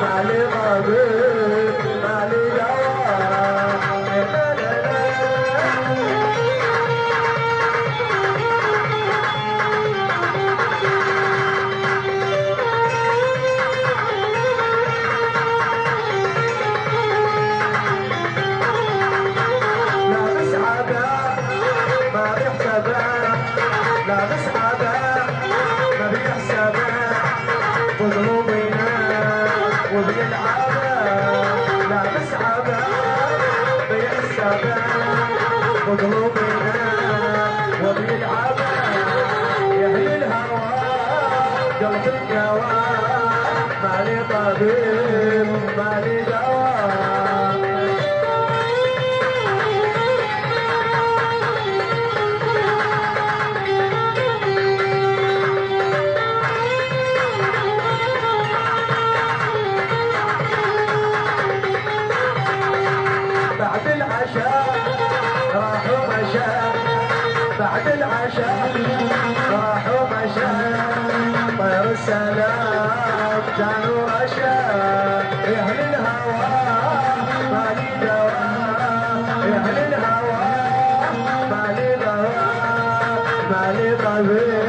مالي طبيب مالي دواء لابس عباء ما بيحسبها لابس عباء ما بيحسبها بقلوبنا وبيلعبها لابس عباء بيحسبها بقلوبنا وبيلعبها يهدي الهوى قلب الجواب مالي طبيب مالي دواء بعد العشاء راح ومشى بعد العشاء راح ومشى طير السلام كان ورشا يا اهل الهوى مالي دواء يا اهل الهوى مالي دواء مالي طبيب